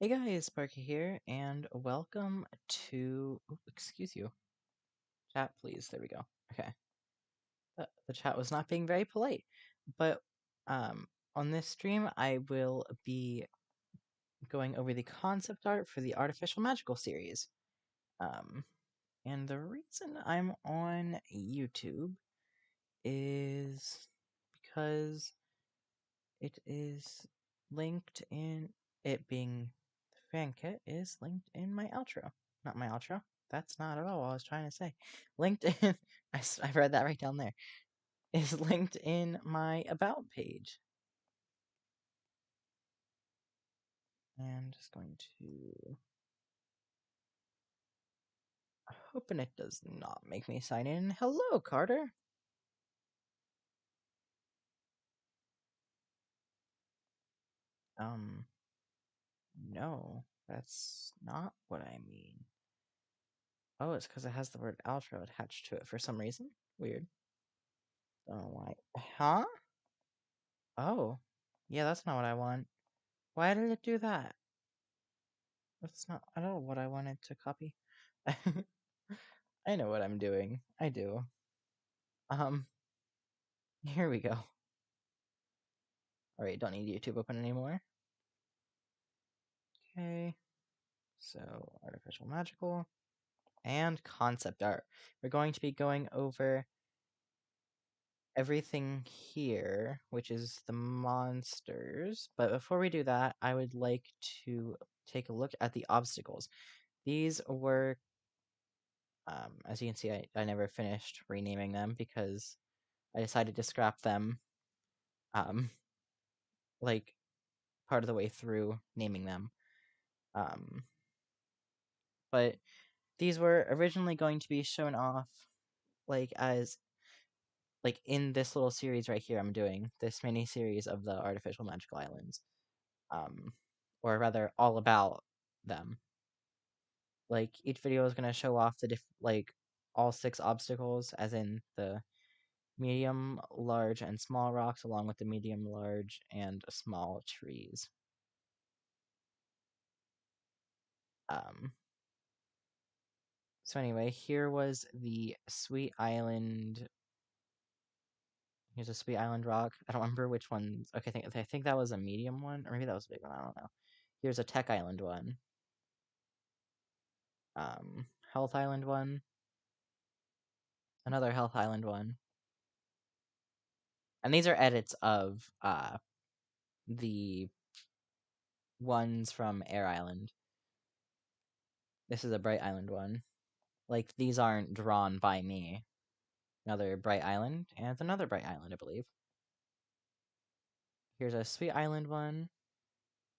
Hey guys, Sparky here, and welcome to. Excuse you. Chat, please. There we go. Okay. The chat was not being very polite, but um, on this stream, I will be going over the concept art for the Artificial Magical series. Um, and the reason I'm on YouTube is because it is linked in it being the fan kit is linked in my outro. Not my outro. That's not at all what I was trying to say. Linked in, I read that right down there, is linked in my about page. And just going to, hoping it does not make me sign in. Hello, Carter. No, that's not what I mean. Oh, it's because it has the word outro attached to it for some reason. Weird. Don't know why. Huh? Oh. Yeah, that's not what I want. Why did it do that? That's not. I don't know what I wanted to copy. I know what I'm doing. I do. Um, here we go. Alright, don't need YouTube open anymore. Okay. So, artificial magical and concept art. We're going to be going over everything here, which is the monsters. But before we do that, I would like to take a look at the obstacles. These were, as you can see, I never finished renaming them because I decided to scrap them, um, like, part of the way through naming them. Um, but these were originally going to be shown off, like, as like in this little series right here I'm doing, this mini series of the artificial magical islands. Or rather all about them. Like each video is gonna show off the like all 6 obstacles, as in the medium, large, and small rocks, along with the medium, large, and small trees. Um, so anyway, here was the Sweet Island. Here's a Sweet Island rock. I don't remember which ones. Okay, I think that was a medium one, or maybe that was a big one. I don't know. Here's a Tech Island one. Health Island one. Another Health Island one. And these are edits of the ones from Air Island. This is a Bright Island one. Like, these aren't drawn by me. Another Bright Island, and another Bright Island, I believe. Here's a Sweet Island one.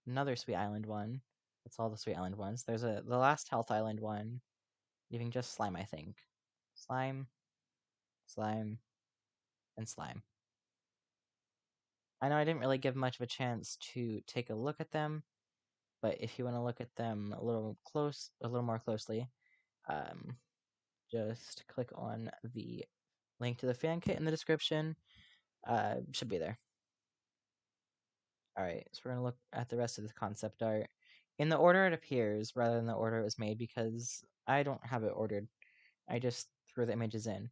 Another Sweet Island one. That's all the Sweet Island ones. There's the last Health Island one. Leaving just Slime, I think. Slime, Slime, and Slime. I know I didn't really give much of a chance to take a look at them, but if you want to look at them a little more closely, just click on the link to the fan kit in the description. Should be there. Alright, so we're going to look at the rest of the concept art in the order it appears rather than the order it was made, because I don't have it ordered. I just threw the images in.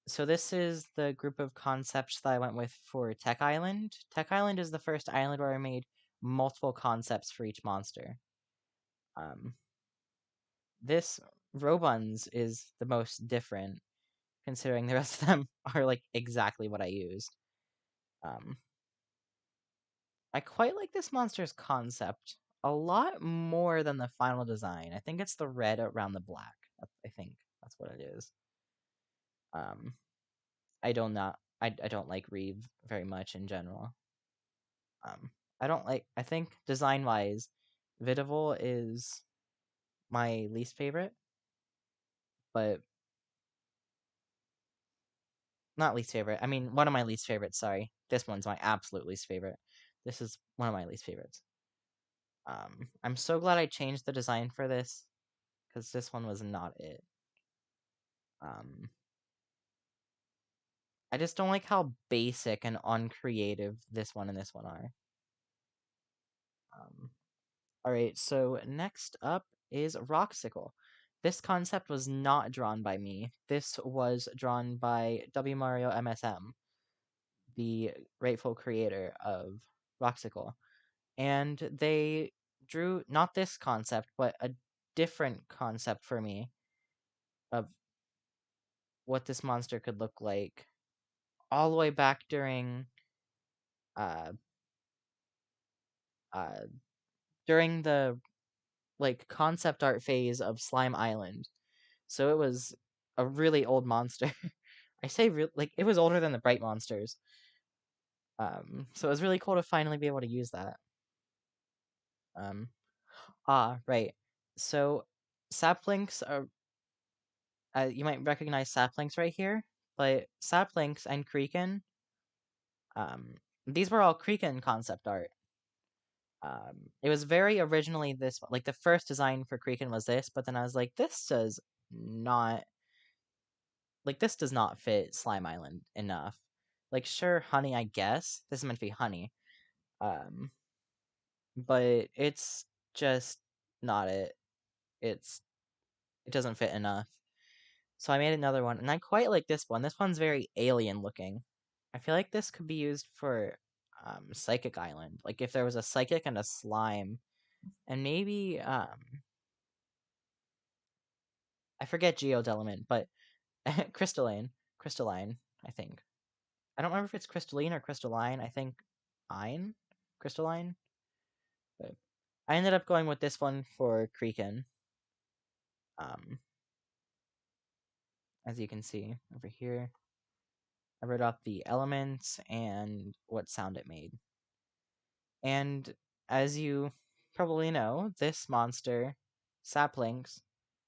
So this is the group of concepts that I went with for Tech Island. Tech Island is the first island where I made multiple concepts for each monster. This Robuns is the most different, considering the rest of them are like exactly what I used. Um, I quite like this monster's concept a lot more than the final design. I think it's the red around the black. I think that's what it is. Um, I don't like Reeve very much in general. I don't like. I think design wise, Vidivol is my least favorite, but not least favorite. I mean, one of my least favorites. Sorry, this one's my absolute least favorite. This is one of my least favorites. I'm so glad I changed the design for this, because this one was not it. I just don't like how basic and uncreative this one and this one are. All right, so next up is Roxicle. This concept was not drawn by me. This was drawn by W. Mario MSM, the rightful creator of Roxicle. And they drew not this concept, but a different concept for me of what this monster could look like all the way back uh uh during the like concept art phase of Slime Island. So it was a really old monster. I say like it was older than the Bright monsters. So it was really cool to finally be able to use that. Um, right. So saplings are you might recognize saplings right here, but saplings and Creakin, um, these were all Creakin concept art. It was very originally this, like the first design for Creakin was this, but then I was like, not this does not fit Slime Island enough. Like, sure, honey, I guess this is meant to be honey, um, but it's just not it. It's it doesn't fit enough. So I made another one, and I quite like this one. This one's very alien looking. I feel like this could be used for Psychic Island. Like if there was a psychic and a slime, and maybe I forget Geode Element, but crystalline. I think I don't remember if it's crystalline or crystalline. I think Ein, crystalline. But I ended up going with this one for Creakin. Um, as you can see over here, I wrote out the elements and what sound it made. And as you probably know, this monster, Saplings,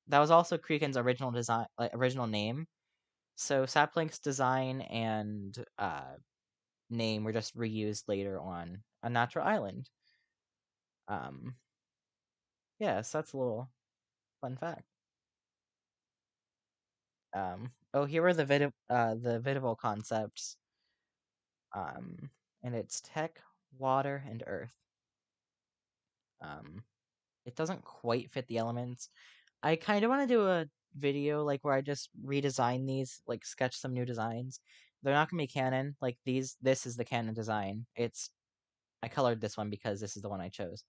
that was also Creakin's original design, original name. So Saplings' design and name were just reused later on a natural island. Um, yes, that's a little fun fact. Oh, here are the Vidable concepts. Um, and it's tech, water, and earth. Um, it doesn't quite fit the elements. I kind of want to do a video like where I just redesign these, like sketch some new designs. They're not gonna be canon. Like these, this is the canon design. I colored this one because this is the one I chose.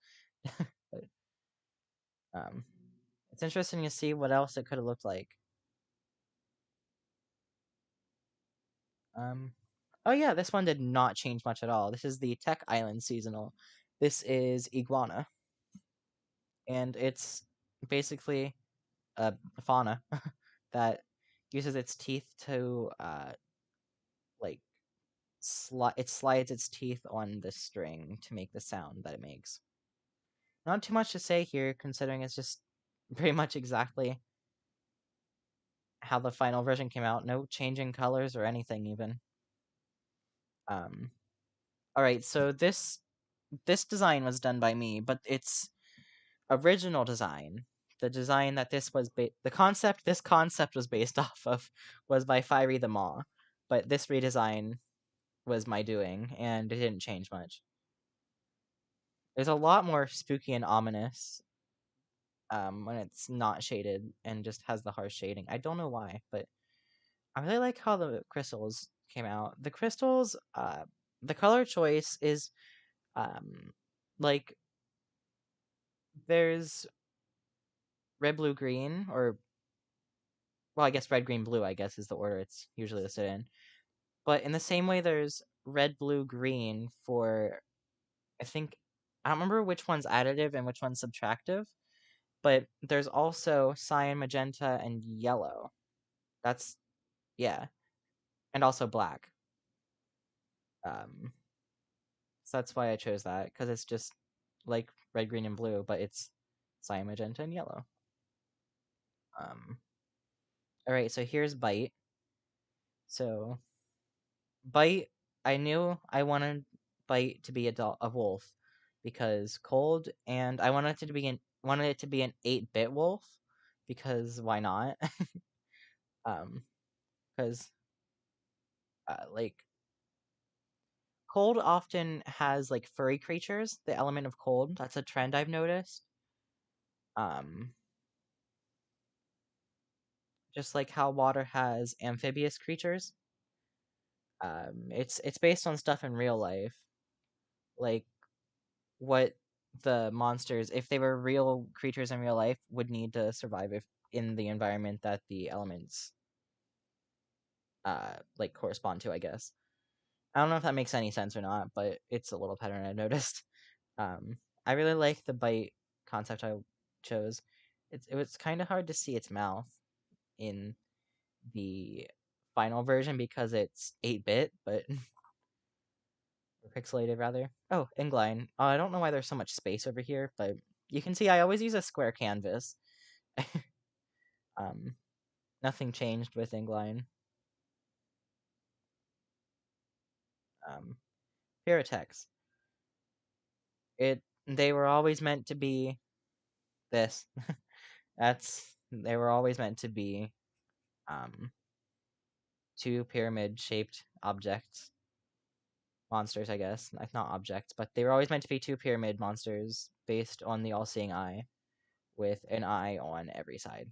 But um, it's interesting to see what else it could have looked like. Um, oh yeah, this one did not change much at all. This is the Tech Island seasonal. This is Iguana, and it's basically a fauna that uses its teeth to like it slides its teeth on the string to make the sound that it makes. Not too much to say here, considering it's just very much exactly how the final version came out. No changing colors or anything even. Um, all right, so this design was done by me, but its original design, the design that this concept was based off of, was by Fiery the Maw, but this redesign was my doing, and it didn't change much. There's a lot more spooky and ominous when it's not shaded and just has the harsh shading. I don't know why, but I really like how the crystals came out. The crystals, the color choice is um, like there's red, blue, green, or well, I guess red, green, blue. I guess is the order it's usually listed in. But in the same way, there's red, blue, green for I think I don't remember which one's additive and which one's subtractive. But there's also cyan, magenta, and yellow. That's yeah, and also black. Um, so that's why I chose that because it's just like red, green, and blue, but it's cyan, magenta, and yellow. Um, all right, so here's Bite. So Bite, I knew I wanted Bite to be a wolf because cold, and I wanted it to be an 8-bit wolf because why not? um, because like cold often has like furry creatures, the element of cold. That's a trend I've noticed. Um, just like how water has amphibious creatures. It's based on stuff in real life, like what the monsters, if they were real creatures in real life, would need to survive if in the environment that the elements like correspond to, I guess. I don't know if that makes any sense or not, but it's a little pattern I noticed. Um, I really like the bite concept I chose. It was kind of hard to see its mouth in the final version because it's 8-bit, but or pixelated rather. Oh, Ingline. I don't know why there's so much space over here, but you can see I always use a square canvas. um, Nothing changed with Ingline. Um, Pyrotex. They were always meant to be this. They were always meant to be um two pyramid shaped objects. Monsters, I guess. Like not objects, but they were always meant to be two pyramid monsters based on the all seeing eye, with an eye on every side.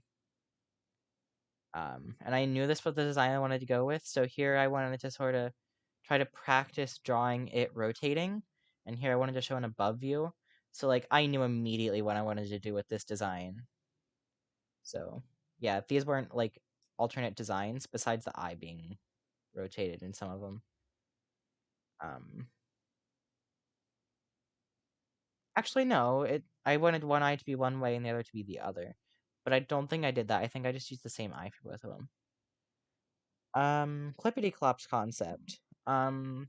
And I knew this was the design I wanted to go with, so here I wanted to sort of try to practice drawing it rotating, and here I wanted to show an above view. So like I knew immediately what I wanted to do with this design. So yeah, these weren't like alternate designs besides the eye being rotated in some of them. Um, Actually, no. I wanted one eye to be one way and the other to be the other, but I don't think I did that. I think I just used the same eye for both of them. Clippity Clop's concept. Clippity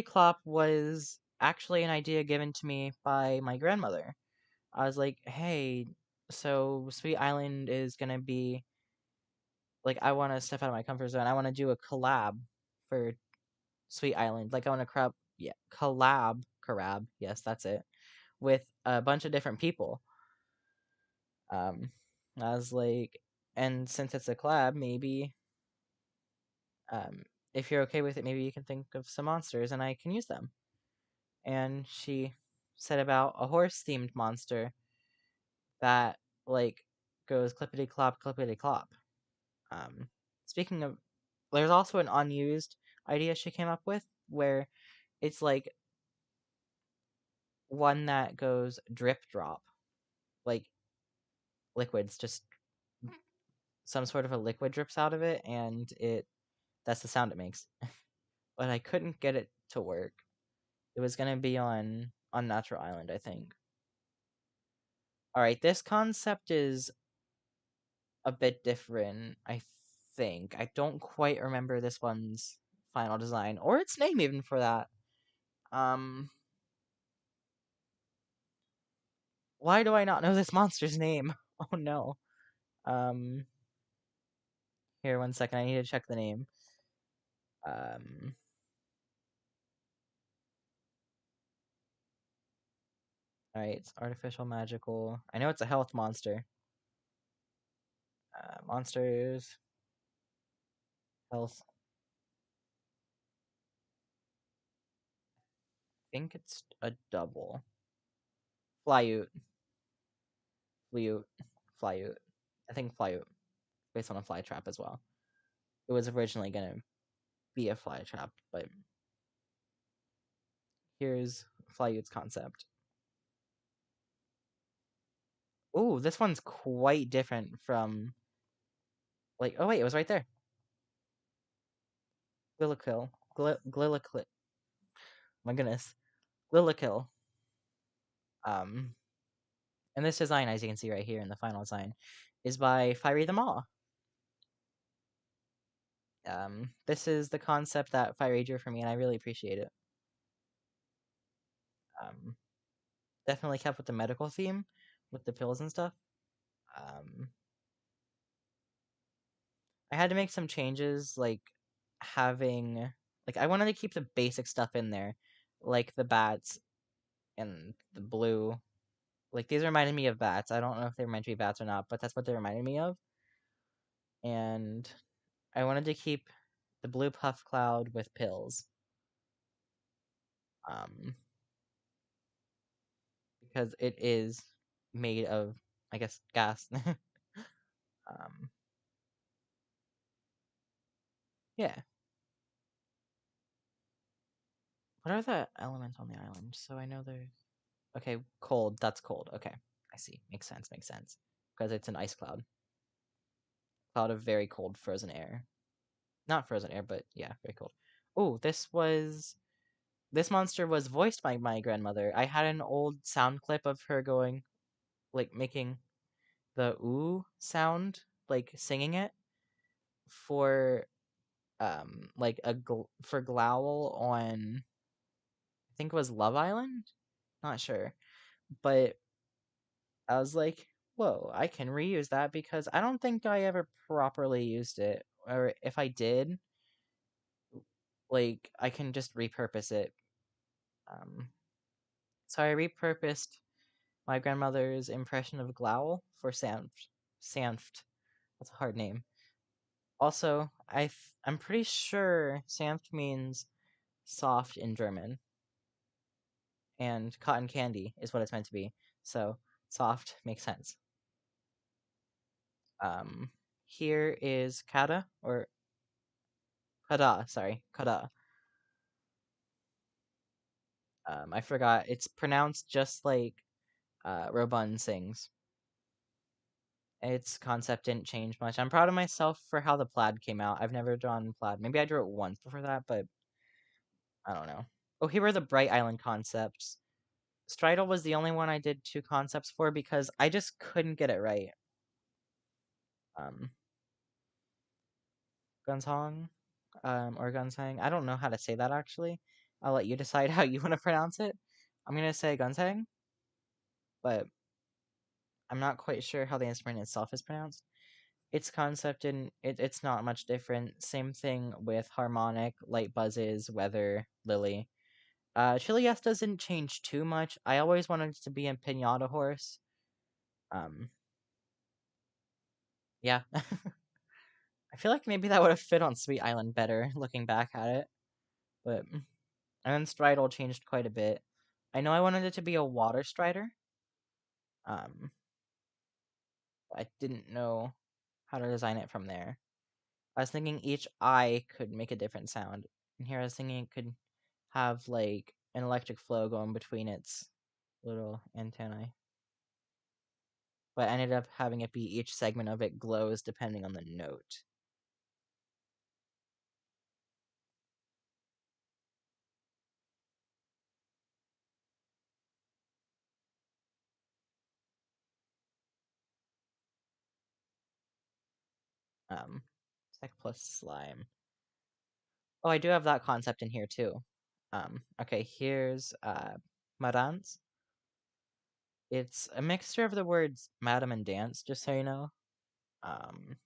Clop was actually an idea given to me by my grandmother. I was like, hey, so Sweet Island is gonna be like, I want to step out of my comfort zone. I want to do a collab for Sweet Island. Like, I want to collab, yes, that's it, with a bunch of different people. I was like, and since it's a collab, maybe, um, if you're okay with it, maybe you can think of some monsters and I can use them. And she said about a horse themed monster that like goes clippity clop, clippity clop. Um, Speaking of, there's also an unused idea she came up with where it's like one that goes drip drop, like liquids, just some sort of a liquid drips out of it, and that's the sound it makes. But I couldn't get it to work. It was gonna be on Natural Island, I think. All right, this concept is a bit different, I think. I don't quite remember this one's final design or its name even for that. Um why do I not know this monster's name? Oh no. Um Here, one second, I need to check the name. Um all right, it's artificial magical. I know it's a health monster. Monsters, health. I think it's a double. Flyute, Flyute, Flyute. I think Flyute, based on a fly trap as well. It was originally gonna be a fly trap, but here's Flyute's concept. Ooh, this one's quite different from like. Oh wait, it was right there. Glilikill, Glilikill. My goodness, Glilikill. Um, and this design, as you can see right here in the final design, is by Fiery the Maw. This is the concept that Fiery drew for me, and I really appreciate it. Um, Definitely kept with the medical theme, with the pills and stuff. Um, I had to make some changes, like having like I wanted to keep the basic stuff in there, like the bats and the blue. Like these reminded me of bats. I don't know if they were meant to be bats or not, but that's what they reminded me of. And I wanted to keep the blue puff cloud with pills. um, because it is made of, I guess, gas. um, yeah. What are the elements on the island? So I know there's okay, cold. That's cold. Okay, I see. Makes sense. Makes sense. Because it's an ice cloud, cloud of very cold frozen air. Not frozen air, but yeah, very cold. Oh, this monster was voiced by my grandmother. I had an old sound clip of her going, like making the ooh sound, like singing it for like for Glowl on I think it was Love Island. Not sure, but I was like, whoa, I can reuse that because I don't think I ever properly used it, or if I did, like I can just repurpose it. Um, so I repurposed my grandmother's impression of Glowl for Sanft. Sanft. That's a hard name. Also, I'm pretty sure Sanft means soft in German, and cotton candy is what it's meant to be. So soft makes sense. Um, Here is Kada or Kada. Sorry, Kada. I forgot. It's pronounced just like Robun sings. Its concept didn't change much. I'm proud of myself for how the plaid came out. I've never drawn plaid. Maybe I drew it once before that, but I don't know. Oh, here were the Bright Island concepts. Stridle was the only one I did two concepts for because I just couldn't get it right. Um, Gunsong, or Gunsang. I don't know how to say that actually. I'll let you decide how you want to pronounce it. I'm gonna say Gunsang, but I'm not quite sure how the instrument itself is pronounced. Its concept and it's not much different. Same thing with harmonic, light buzzes, weather, lily. Chiliest doesn't change too much. I always wanted it to be a pinata horse. Um, yeah. I feel like maybe that would have fit on Sweet Island better, looking back at it. But and then Stridle changed quite a bit. I know I wanted it to be a water strider. Um, I didn't know how to design it from there. I was thinking each eye could make a different sound. And here I was thinking it could have like an electric flow going between its little antennae. But I ended up having it be each segment of it glows depending on the note. Um, Sec plus slime. Oh, I do have that concept in here too. Okay, here's Marantz. It's a mixture of the words madam and dance, just so you know. Um,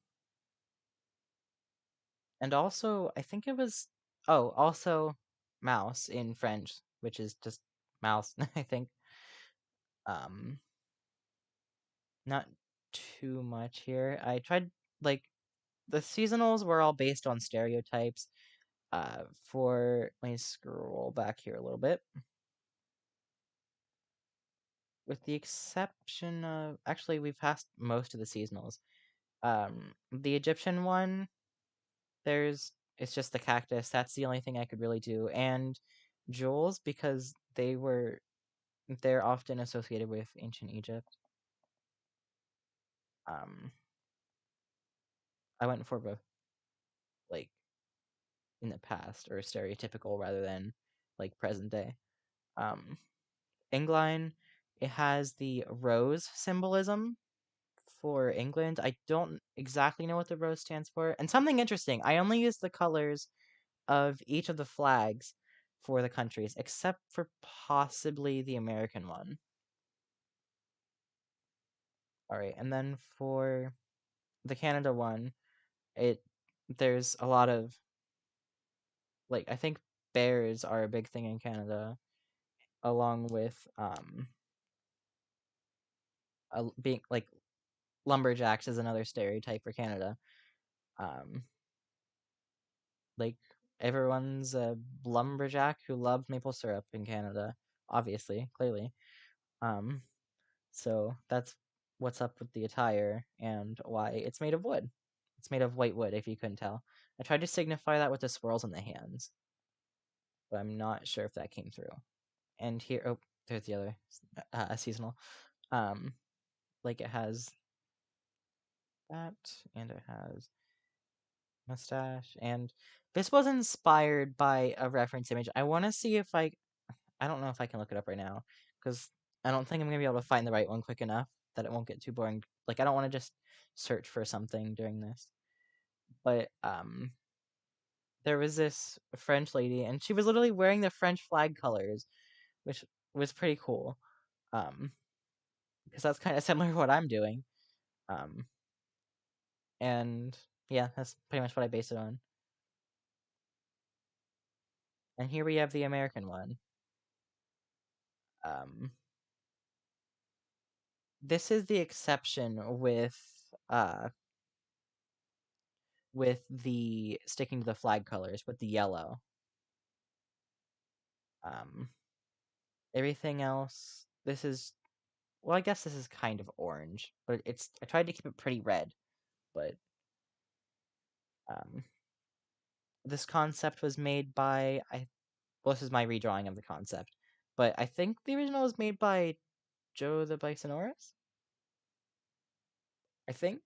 and also, I think it was, oh, also mouse in French, which is just mouse, I think. Um, Not too much here. I tried, like, the seasonals were all based on stereotypes. Let me scroll back here a little bit. With the exception of, actually, we've passed most of the seasonals. The Egyptian one, it's just the cactus. That's the only thing I could really do. And jewels, because they're often associated with ancient Egypt. Um, I went for both, like, in the past or stereotypical rather than like present day. Um, Engline, it has the rose symbolism for England. I don't exactly know what the rose stands for. And something interesting, I only use the colors of each of the flags for the countries, except for possibly the American one. All right, and then for the Canada one, it there's a lot of like I think bears are a big thing in Canada, along with being like lumberjacks is another stereotype for Canada. Um, like everyone's a lumberjack who loved maple syrup in Canada, obviously, clearly. Um, so that's what's up with the attire and why it's made of wood. It's made of white wood, if you couldn't tell. I tried to signify that with the swirls on the hands, but I'm not sure if that came through. And here, oh, there's the other seasonal. Um, like it has that, and it has mustache, and this was inspired by a reference image. I want to see if I don't know if I can look it up right now because I don't think I'm gonna be able to find the right one quick enough that it won't get too boring. Like I don't want to just search for something during this. But there was this French lady, and she was literally wearing the French flag colors, which was pretty cool. Um, because that's kind of similar to what I'm doing. Um, and yeah, that's pretty much what I base it on. And here we have the American one. Um, this is the exception uh with the sticking to the flag colors with the yellow. Um, everything else, this is well, I guess this is kind of orange, but I tried to keep it pretty red. But um, this concept was made by well, this is my redrawing of the concept, but I think the original was made by Joe the Bisonosaurus. I think.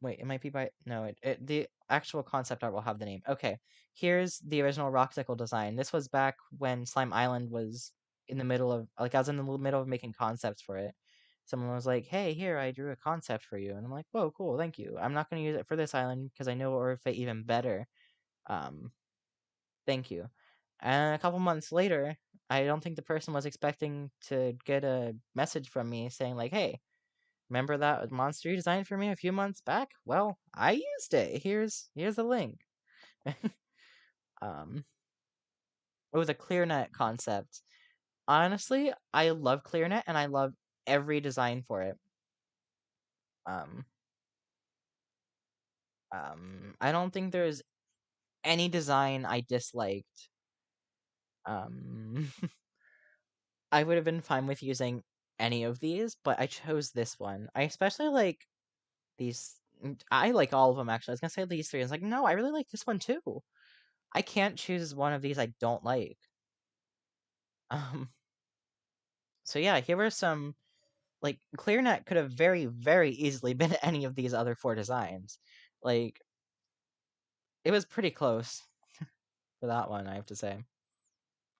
Wait, it might be by no. The actual concept art will have the name. Okay, here's the original Rockcycle design. This was back when Slime Island was in the middle of like I was in the middle of making concepts for it. Someone was like, "Hey, here I drew a concept for you," and I'm like, "Whoa, cool, thank you. I'm not going to use it for this island because I know it will fit even better. Um, thank you." And a couple months later, I don't think the person was expecting to get a message from me saying like, "Hey, remember that monster you designed for me a few months back? Well, I used it. Here's the link." um, it was a ClearNet concept. Honestly, I love ClearNet and I love every design for it. Um, I don't think there's any design I disliked. Um, I would have been fine with using any of these, but I chose this one. I especially like these. I like all of them actually. I was gonna say these three. I was like, no, I really like this one too. I can't choose one of these I don't like. Um, so yeah, here were some like ClearNet could have very, very easily been any of these other four designs. Like it was pretty close for that one, I have to say.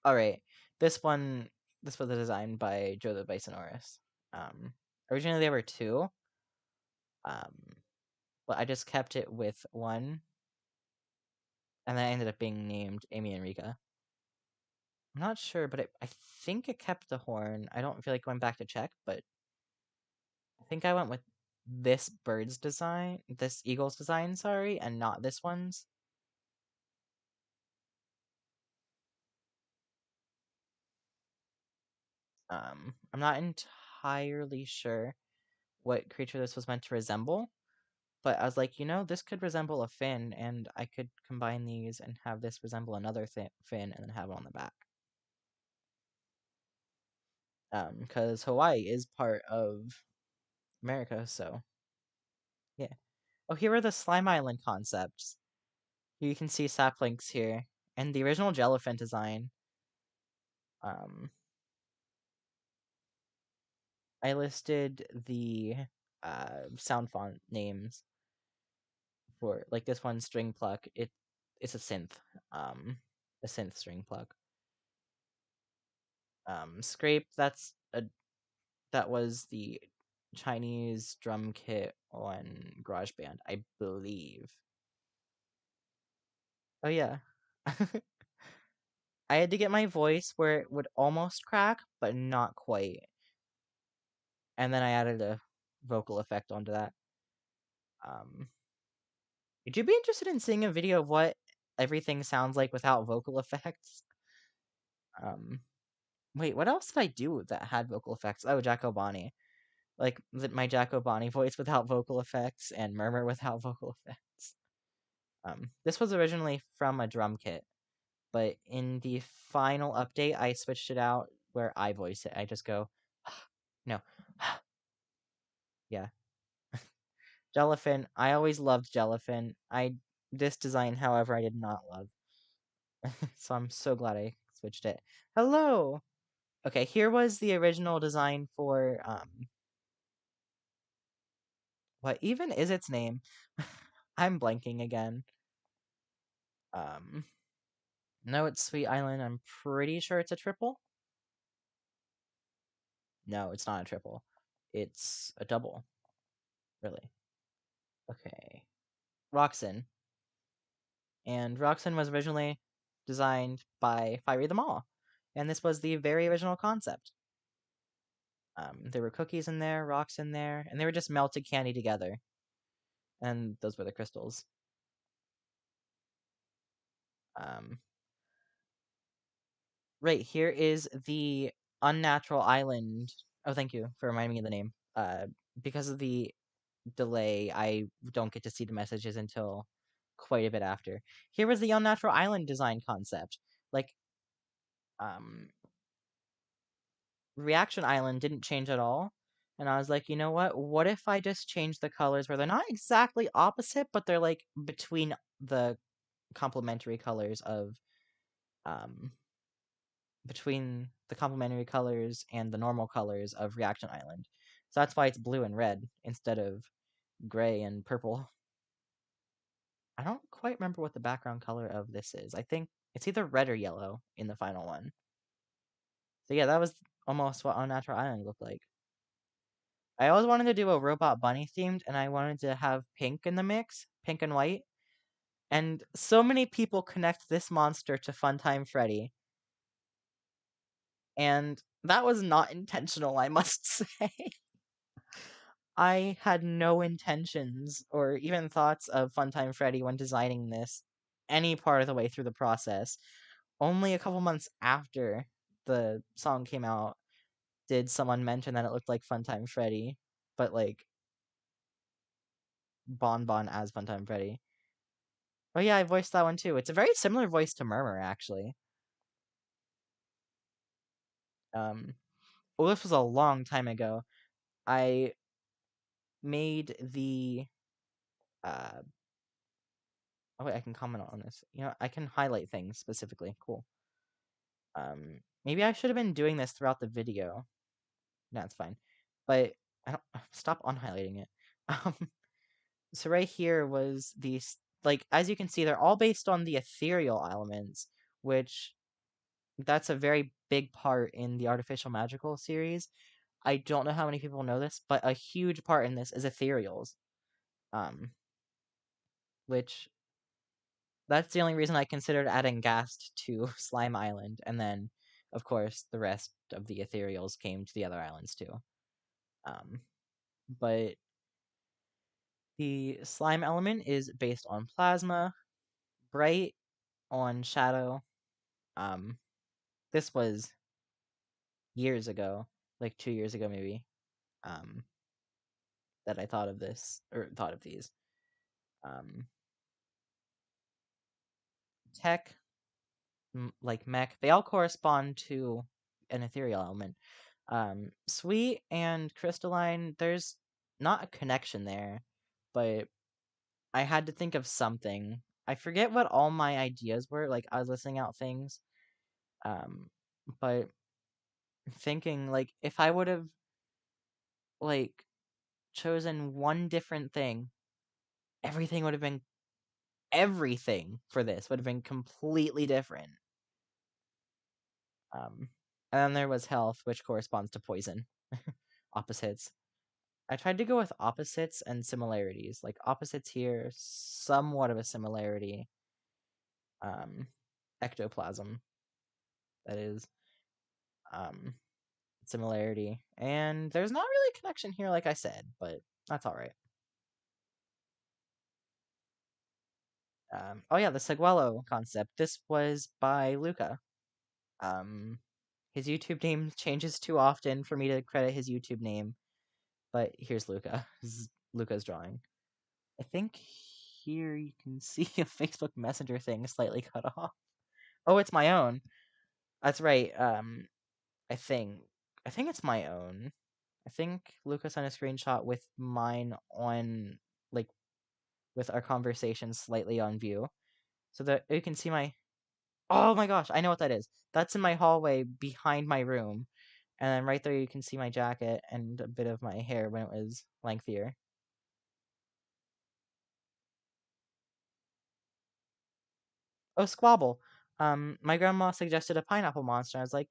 All right, this one, this was a design by Joe the Bisonosaurus. Um, originally there were two, um, but I just kept it with one, and then I ended up being named Amy and Rika. I'm not sure, but I think it kept the horn. I don't feel like going back to check, but I think I went with this bird's design, this eagle's design, sorry, and not this one's. I'm not entirely sure what creature this was meant to resemble, but I was like, this could resemble a fin, and I could combine these and have this resemble another fin, and then have it on the back. Because Hawaii is part of America, so yeah. Oh, here are the Slime Island concepts. You can see saplings here, and the original Jellyfin design. Um, I listed the sound font names for like this one string pluck. It's um, a synth string pluck. Scrape that was the Chinese drum kit on GarageBand, I believe. Oh yeah. I had to get my voice where it would almost crack, but not quite. And then I added a vocal effect onto that. Um, would you be interested in seeing a video of what everything sounds like without vocal effects? Um, wait, what else did I do that had vocal effects? Oh, Jacko Bonnie. Like my Jacko Bonnie voice without vocal effects and Murmur without vocal effects. This was originally from a drum kit, but in the final update, I switched it out where I voice it. I just go, no, yeah. Jellyfin. I always loved Jellyfin. This design, however, I did not love. So I'm so glad I switched it. Hello. Okay, here was the original design for what even is its name? I'm blanking again. Um no, it's Sweet Island. I'm pretty sure it's a triple. No, it's not a triple. It's a double. Really. Okay. Roxanne. And Roxanne was originally designed by Fiery the Maw. And this was the very original concept. There were cookies in there, rocks in there, and they were just melted candy together. And those were the crystals. Um, right, here is the unnatural island. Oh, thank you for reminding me of the name. Because of the delay, I don't get to see the messages until quite a bit after. Here was the unnatural island design concept. Like, um, Reaction Island didn't change at all. And I was like, you know what? What if I just change the colors where they're not exactly opposite, but they're like between the complementary colors of um between the complementary colors and the normal colors of Reaction Island. So that's why it's blue and red instead of gray and purple. I don't quite remember what the background color of this is. I think it's either red or yellow in the final one. So yeah, that was almost what Unnatural Island looked like. I always wanted to do a robot bunny themed, and I wanted to have pink in the mix, pink and white. And so many people connect this monster to Funtime Freddy, and that was not intentional, I must say. I had no intentions or even thoughts of Funtime Freddy when designing this any part of the way through the process. Only a couple months after the song came out did someone mention that it looked like Funtime Freddy, but like Bon Bon as Funtime Freddy. Oh yeah, I voiced that one too. It's a very similar voice to Murmur, actually. Um, well, this was a long time ago. I made the uh oh wait, I can comment on this. You know, I can highlight things specifically. Cool. Maybe I should have been doing this throughout the video. No, it's fine. But I don't stop unhighlighting it. Um, so right here was these like as you can see, they're all based on the ethereal elements, which that's a very big part in the Artificial Magical series. I don't know how many people know this, but a huge part in this is ethereals. Um, which that's the only reason I considered adding Gast to Slime Island, and then, of course, the rest of the ethereals came to the other islands too. Um, but the slime element is based on plasma, bright on shadow. Um, this was years ago, like 2 years ago maybe. Um, that I thought of this or thought of these. Um, Tech, like mech, they all correspond to an ethereal element. Sweet and crystalline, there's not a connection there, but I had to think of something. I forget what all my ideas were. Like I was listing out things, but thinking like if I would have like chosen one different thing, everything would have been everything for this would have been completely different. Um, and then there was health, which corresponds to poison. Opposites. I tried to go with opposites and similarities. Like opposites here, somewhat of a similarity. Um, Ectoplasm, that is. Um, Similarity. And there's not really a connection here, like I said, but that's alright. Oh yeah, the Seguello concept. This was by Luca. Um, his YouTube name changes too often for me to credit his YouTube name, but here's Luca. This is Luca's drawing. I think here you can see a Facebook Messenger thing slightly cut off. Oh, it's my own. That's right. I think I think it's my own. I think Lucas sent a screenshot with mine on, like, with our conversation slightly on view, so that you can see my. Oh my gosh, I know what that is. That's in my hallway behind my room, and then right there you can see my jacket and a bit of my hair when it was lengthier. Oh, Squabble. My grandma suggested a pineapple monster. I was like,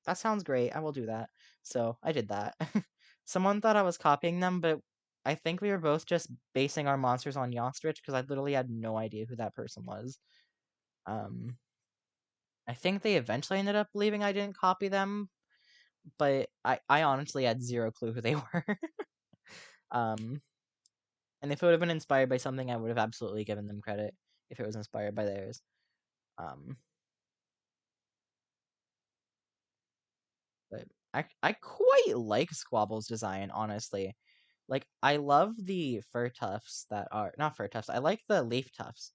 that sounds great. I will do that. So I did that. Someone thought I was copying them, but I think we were both just basing our monsters on Yostrich because I literally had no idea who that person was. Um, I think they eventually ended up believing I didn't copy them, but I honestly had zero clue who they were. um, and if it would have been inspired by something, I would have absolutely given them credit if it was inspired by theirs. Um, but I quite like Squabble's design, honestly. Like, I love the fur tufts that are not fur tufts. I like the leaf tufts.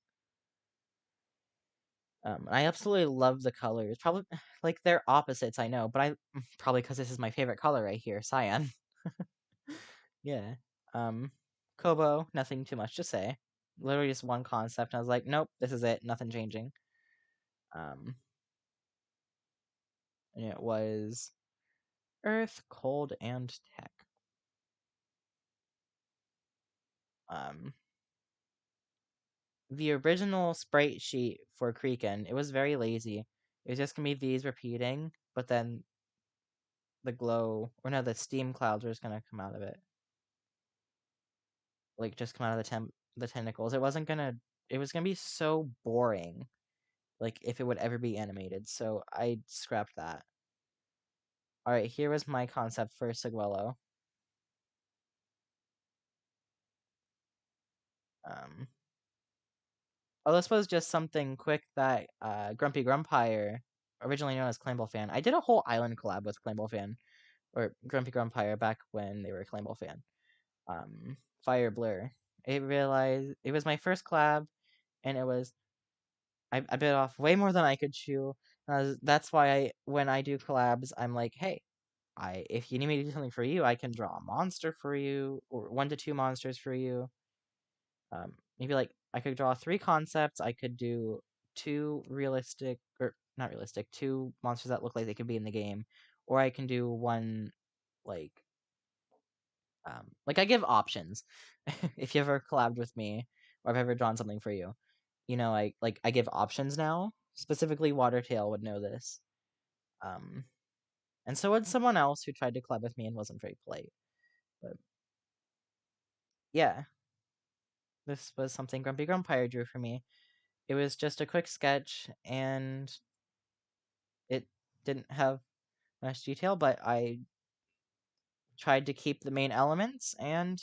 I absolutely love the colors. Probably like they're opposites, I know, but I probably because this is my favorite color right here, cyan. Yeah. Um, Kobo, nothing too much to say. Literally just one concept. And I was like, nope, this is it. Nothing changing. Um, and it was Earth, Cold, and Tech. Um, the original sprite sheet for Creakin, it was very lazy. It was just gonna be these repeating, but then the glow, or no, the steam clouds were just gonna come out of it. Like, just come out of the tentacles. It wasn't gonna. It was gonna be so boring. Like, if it would ever be animated. So I scrapped that. All right, here was my concept for Seguello. Um, oh, this was just something quick that Grumpy Grumpire, originally known as Clamble Fan. I did a whole island collab with Clamble Fan, or Grumpy Grumpire, back when they were Clamble Fan. Fire Blur. It was my first collab, and it was I bit off way more than I could chew. That's why when I do collabs, I'm like, hey, if you need me to do something for you, I can draw a monster for you, or 1 to 2 monsters for you. Maybe like I could draw 3 concepts. I could do 2 realistic, or not realistic, 2 monsters that look like they could be in the game, or I can do one like like I give options. If you ever collabed with me, or I've ever drawn something for you, I give options now. Specifically, Watertail would know this. Um, and so would someone else who tried to collab with me and wasn't very polite. But yeah, this was something Grumpy Grumpire drew for me. It was just a quick sketch, and it didn't have much detail, but I tried to keep the main elements, and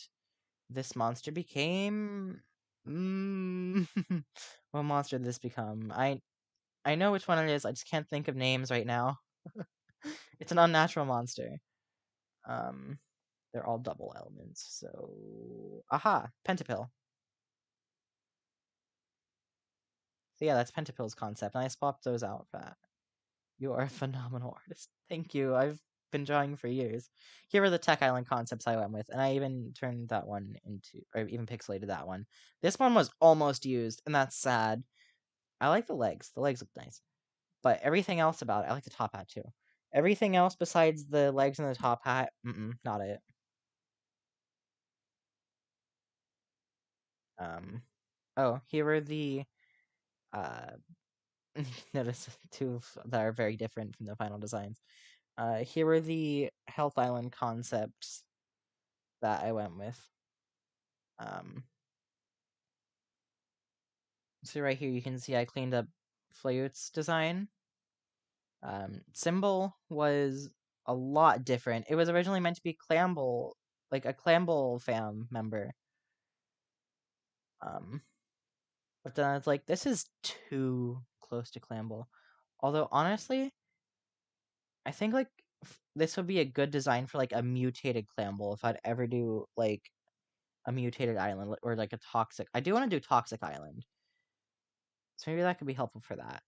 this monster became. What monster did this become? I know which one it is. I just can't think of names right now. It's an unnatural monster. Um, they're all double elements. So, aha, Pentapill. So yeah, that's Pentapill's concept, and I swapped those out for that. You are a phenomenal artist. Thank you. I've been drawing for years. Here are the Tech Island concepts I went with, and I even turned that one into, or even pixelated that one. This one was almost used, and that's sad. I like the legs. The legs look nice. But everything else about it, I like the top hat too. Everything else besides the legs and the top hat, not it. Um, oh, here are the uh, notice two that are very different from the final designs. Here are the Health Island concepts that I went with. Um, so right here you can see I cleaned up Flayute's design. Symbol was a lot different. It was originally meant to be Clamble, like a Clamble fam member. Um, but then I was like, this is too close to Clamble. Although honestly, I think like this would be a good design for like a mutated Clamble if I'd ever do like a mutated island or like a toxic. I do want to do toxic island, so maybe that could be helpful for that.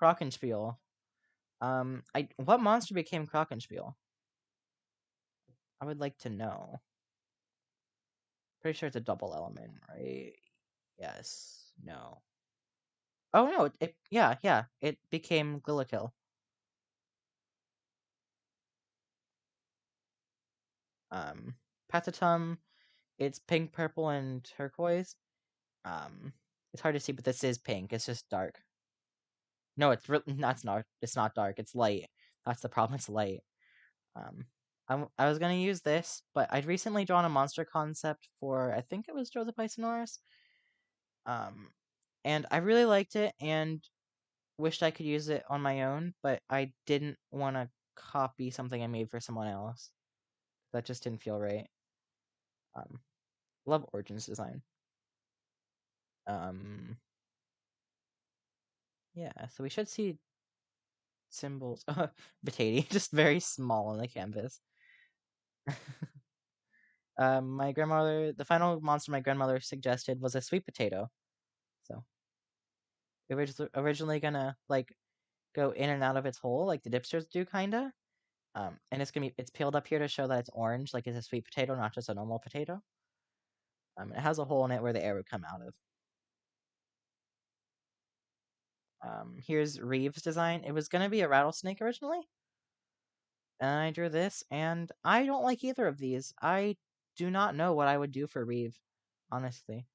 Krockenspiel. What monster became Krockenspiel? I would like to know. Pretty sure it's a double element, right? Yes. No. Oh no! Yeah. It became Glillikill. Patatum. It's pink, purple, and turquoise. Um, it's hard to see, but this is pink. It's just dark. No, that's not. It's not dark. It's light. That's the problem. It's light. Um, I was gonna use this, but I'd recently drawn a monster concept for I think it was Joe the Pisanosaurus. Um, and I really liked it and wished I could use it on my own, but I didn't want to copy something I made for someone else. That just didn't feel right. Um, love Origins design. Um, yeah, so we should see symbols. Potato, just very small on the canvas. My grandmother, the final monster my grandmother suggested was a sweet potato. So we were just originally gonna like go in and out of its hole like the dipsters do, kinda. And it's peeled up here to show that it's orange, like it's a sweet potato, not just a normal potato. It has a hole in it where the air would come out of. Here's Reeves' design. It was gonna be a rattlesnake originally, and I drew this, and I don't like either of these. I do not know what I would do for Reeve, honestly.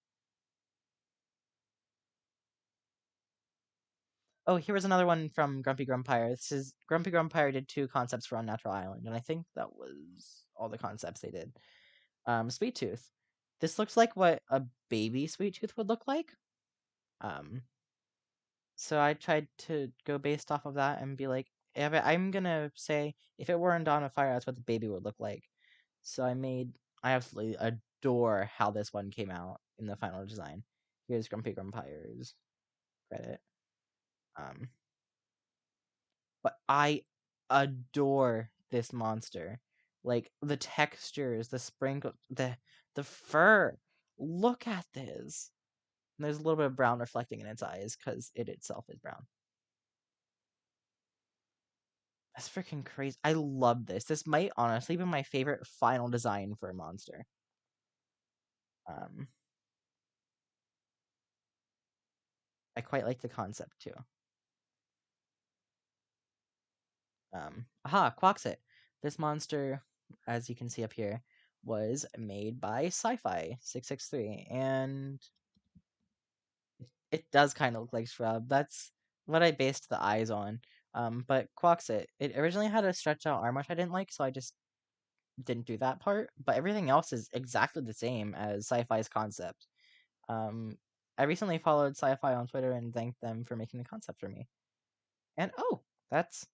Oh, here was another one from Grumpy Grumpire. This is Grumpy Grumpire did 2 concepts for Unnatural Island, and I think that was all the concepts they did. Sweet Tooth. This looks like what a baby Sweet Tooth would look like. Um, so I tried to go based off of that and be like, I'm gonna say if it were in Dawn of Fire, that's what the baby would look like. So I absolutely adore how this one came out in the final design. Here's Grumpy Grumpire's credit. Um, but I adore this monster. Like the textures, the sprinkle, the fur. Look at this. And there's a little bit of brown reflecting in its eyes because it itself is brown. That's freaking crazy. I love this. This might honestly be my favorite final design for a monster. Um, I quite like the concept too. Quaxit. This monster, as you can see up here, was made by Sci-Fi 663, and it does kind of look like Shrub. That's what I based the eyes on. But Quaxit, it originally had a stretch out arm, which I didn't like, so I just didn't do that part. But everything else is exactly the same as Sci-Fi's concept. Um, I recently followed Sci-Fi on Twitter and thanked them for making the concept for me. And oh, that's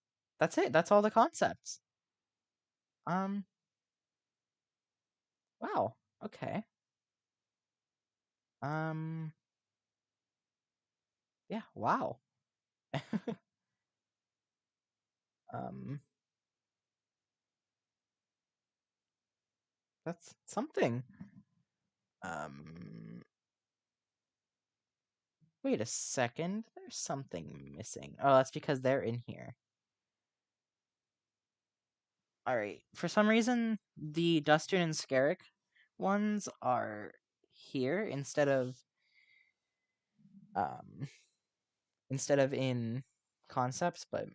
it. That's all the concepts. Um, wow. Okay. Um, yeah. Wow. um, that's something. Um, wait a second. There's something missing. Oh, that's because they're in here. All right. For some reason, the Dustun and Skerrick ones are here um instead of in concepts, but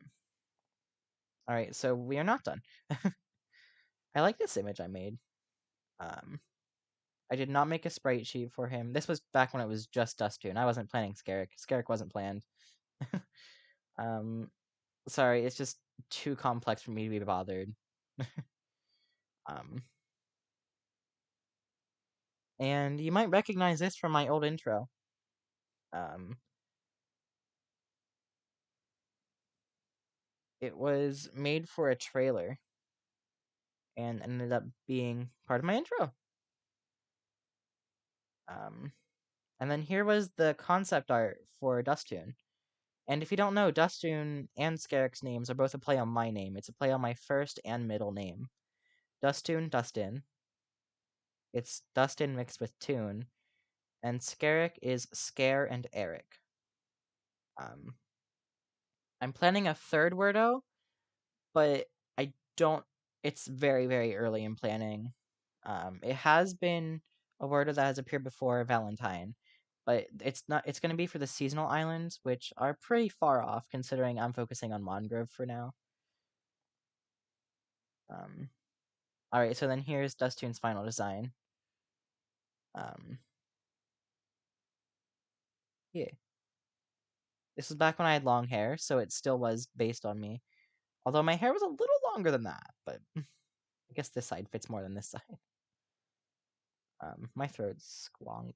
all right, so we are not done. I like this image I made. Um I did not make a sprite sheet for him. This was back when it was just Dustun. I wasn't planning Skerrick. Skerrick wasn't planned. um sorry, it's just too complex for me to be bothered. um and you might recognize this from my old intro. Um it was made for a trailer and ended up being part of my intro. Um, and then here was the concept art for Dustun. And if you don't know, Dustun and Skerrick's names are both a play on my name. It's a play on my first and middle name. Dustun, Dustin. It's Dustin mixed with Toon, and Scarrick is Scare and Eric. Um, I'm planning a third Wordo, but I don't. It's very, very early in planning. It has been a Wordo that has appeared before Valentine, but it's not. It's going to be for the seasonal islands, which are pretty far off considering I'm focusing on Mongrove for now. Um, all right, so then here's Dustoon's final design. Um, yeah, this was back when I had long hair, so it still was based on me. Although my hair was a little longer than that, but I guess this side fits more than this side. My throat's squonked.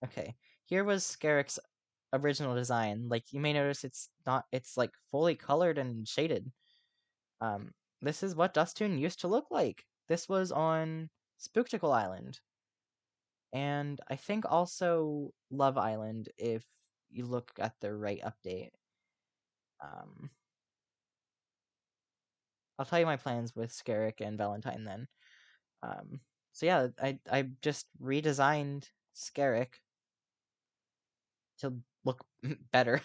Okay, here was Scarrick's original design. Like you may notice, it's not. It's like fully colored and shaded. Um, this is what Dustoon used to look like. This was on Spooktical Island, and I think also Love Island if you look at the right update. Um, I'll tell you my plans with Scarrick and Valentine then. Um, so yeah, I just redesigned Scarrick to look better.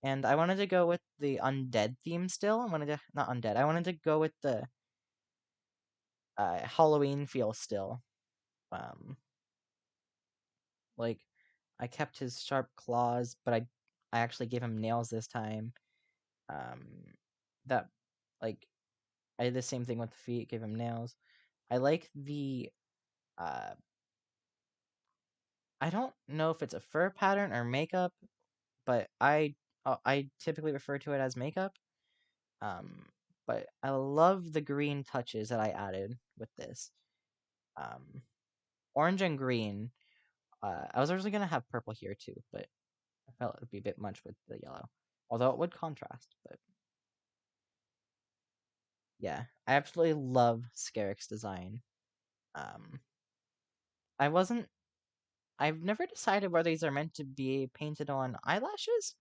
And I wanted to go with the undead theme still. I wanted to not undead. I wanted to go with the Halloween feel still. Um, like I kept his sharp claws, but I actually gave him nails this time. Um, that like I did the same thing with the feet, gave him nails. I like the uh I don't know if it's a fur pattern or makeup, but I typically refer to it as makeup. Um, but I love the green touches that I added with this. Um, Orange and green. I was originally gonna have purple here too, but I felt it would be a bit much with the yellow. Although it would contrast, but yeah, I absolutely love Scarrick's design. Um, I wasn't. I've never decided whether these are meant to be painted on eyelashes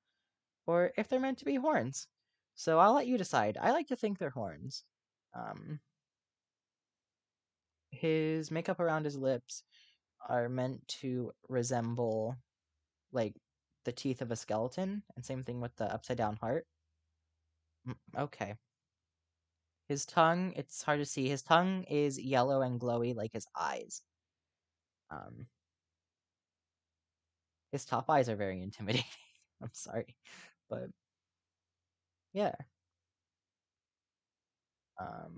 or if they're meant to be horns. So I'll let you decide. I like to think they're horns. Um, his makeup around his lips are meant to resemble like the teeth of a skeleton, and same thing with the upside down heart. Okay. His tongue, it's hard to see. His tongue is yellow and glowy like his eyes. Um, his top eyes are very intimidating. I'm sorry, but yeah. I was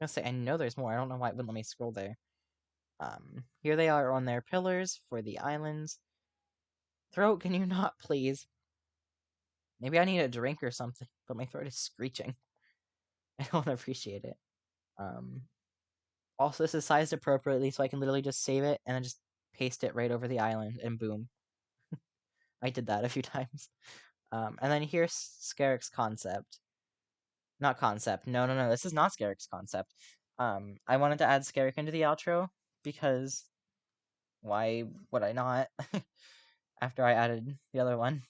gonna say I know there's more. I don't know why it wouldn't let me scroll there. Here they are on their pillars for the islands. Throat, can you not please? Maybe I need a drink or something, but my throat is screeching. I don't appreciate it. Um, Also, this is sized appropriately, so I can literally just save it and then just paste it right over the island, and boom. I did that a few times. And then here's Scarrick's concept. Not concept. No, no, no. This is not Scarrick's concept. I wanted to add Scarrick into the outro because why would I not? After I added the other one,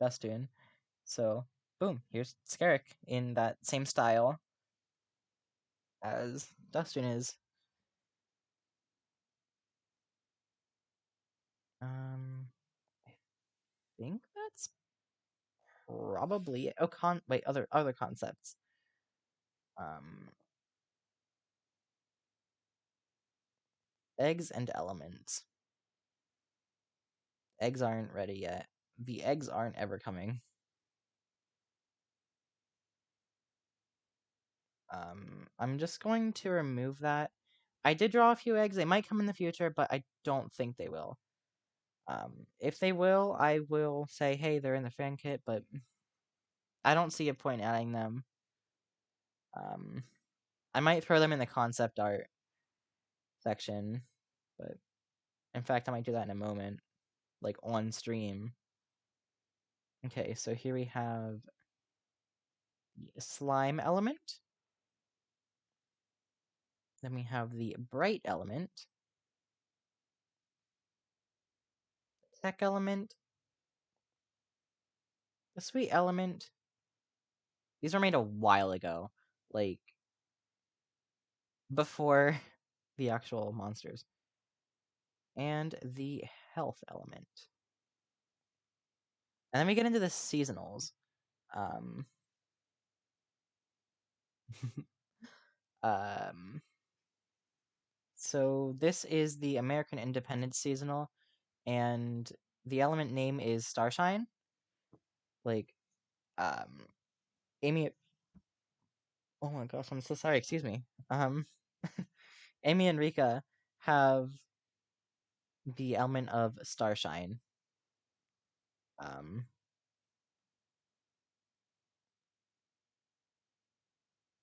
Dustoon. So, boom, here's Scarrick in that same style as Dustoon is. I think that's probably it. Oh, wait, other concepts. Um, Eggs and elements. Eggs aren't ready yet. The eggs aren't ever coming. I'm just going to remove that. I did draw a few eggs. They might come in the future, but I don't think they will. If they will, I will say, hey, they're in the fan kit, but I don't see a point adding them. Um, I might throw them in the concept art section, but in fact, I might do that in a moment, like on stream. Okay, so here we have the slime element. Then we have the bright element, tech element, the sweet element. These were made a while ago. Like, before the actual monsters. And the health element. And then we get into the seasonals. Um, um, so this is the American Independence seasonal, and the element name is Starshine. Like, um, Amy. Oh my gosh, I'm so sorry. Excuse me. Amy and Rika have the element of Starshine. Um,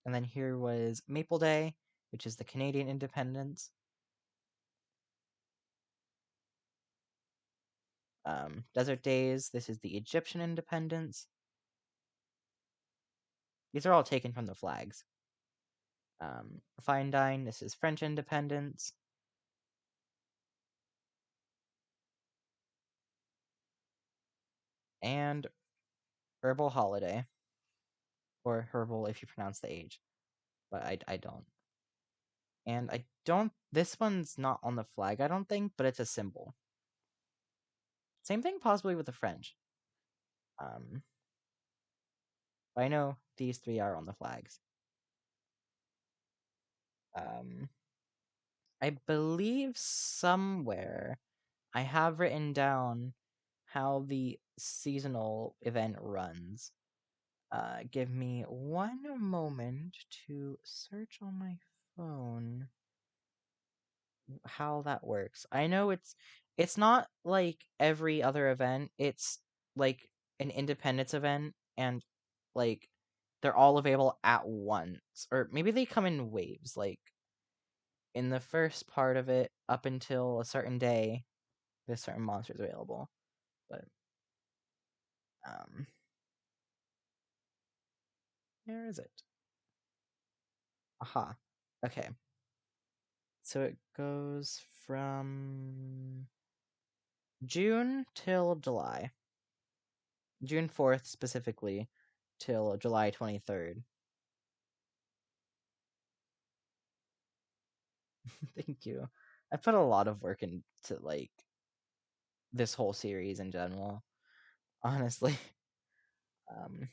and then here was Maple Day, which is the Canadian Independence. Desert Days, this is the Egyptian Independence. These are all taken from the flags. Fine Dine, this is French Independence. And Herbal Holiday, or Herbal if you pronounce the H, but I don't. And I don't, this one's not on the flag, I don't think, but it's a symbol. Same thing possibly with the French. Um, I know these three are on the flags. Um, I believe somewhere I have written down how the seasonal event runs. Give me one moment to search on my phone how that works. I know it's not like every other event. It's like an independence event and like they're all available at once. Or maybe they come in waves, like in the first part of it up until a certain day, there's certain monsters available. But um where is it? Aha. Okay. So it goes from June till July. June 4th specifically till July 23rd. Thank you. I put a lot of work into like this whole series in general, honestly. Um,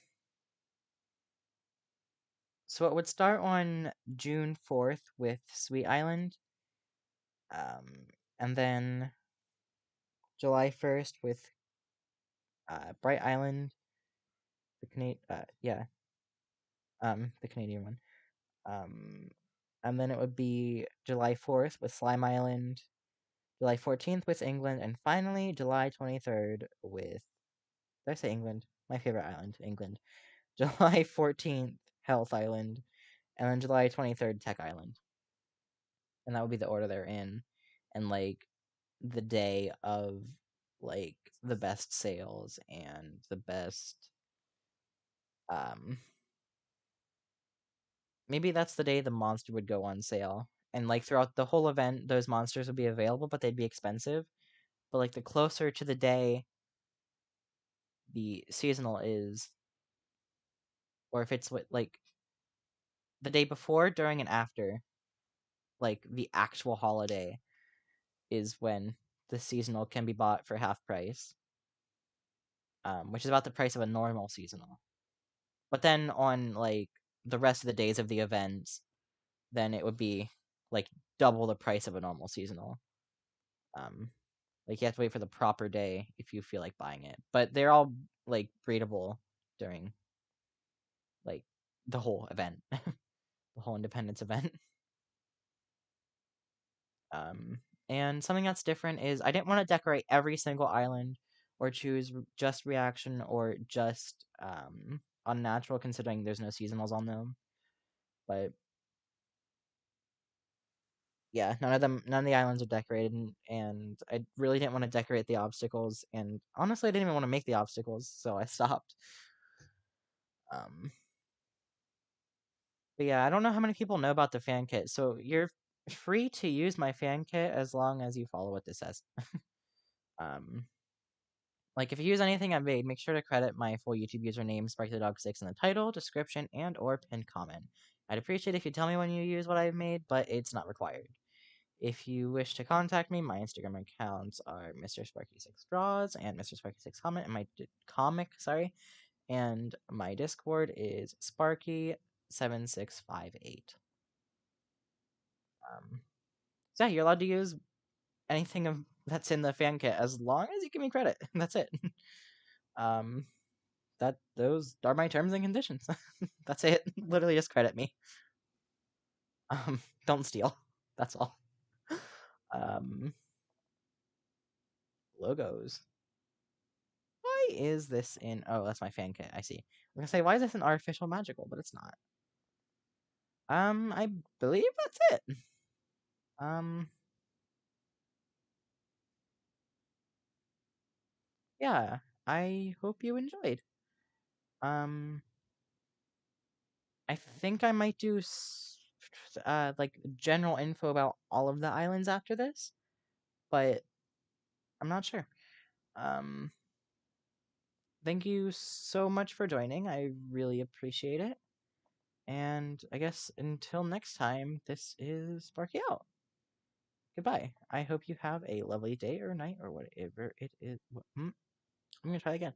so it would start on June 4th with Sweet Island, and then July 1st with Bright Island, the Canadian one. Um, and then it would be July 4th with Slime Island, July 14th with England, and finally July 23rd with. Did I say England? My favorite island, England. July 14th, Health Island, and then July 23rd, Tech Island. And that would be the order they're in. And like the day of like the best sales and the best um maybe that's the day the monster would go on sale. And like throughout the whole event those monsters would be available but they'd be expensive. But like the closer to the day the seasonal is, or if it's what like the day before, during, and after, like the actual holiday, is when the seasonal can be bought for half price, which is about the price of a normal seasonal. But then on like the rest of the days of the events, then it would be like double the price of a normal seasonal. Um, like you have to wait for the proper day if you feel like buying it. But they're all like breedable during like the whole event, the whole Independence event. Um, and something that's different is I didn't want to decorate every single island or choose just reaction or just unnatural, considering there's no seasonals on them. But yeah, none of the islands are decorated, and I really didn't want to decorate the obstacles. And honestly, I didn't even want to make the obstacles, so I stopped. Um, but yeah, I don't know how many people know about the fan kit, so you're free to use my fan kit as long as you follow what this says. Um, Like, if you use anything I've made, make sure to credit my full YouTube username, SparkyTheDog6, in the title, description, and or pinned comment. I'd appreciate if you tell me when you use what I've made, but it's not required. If you wish to contact me, my Instagram accounts are Mr. Sparky6 Draws and Mr. Sparky6 Comment, and my comic, sorry, and my Discord is Sparky7658. So yeah, you're allowed to use anything that's in the fan kit as long as you give me credit. That's it. um, those are my terms and conditions. That's it. Literally just credit me. Don't steal. That's all. Um, logos. Why is this in? Oh, that's my fan kit. I see. I'm gonna say, why is this an artificial magical? But it's not. I believe that's it. Um, yeah. I hope you enjoyed. Um, I think I might do like general info about all of the islands after this, but I'm not sure. Um, thank you so much for joining. I really appreciate it. And I guess until next time, this is Sparky out. Goodbye. I hope you have a lovely day or night or whatever it is. I'm gonna try again.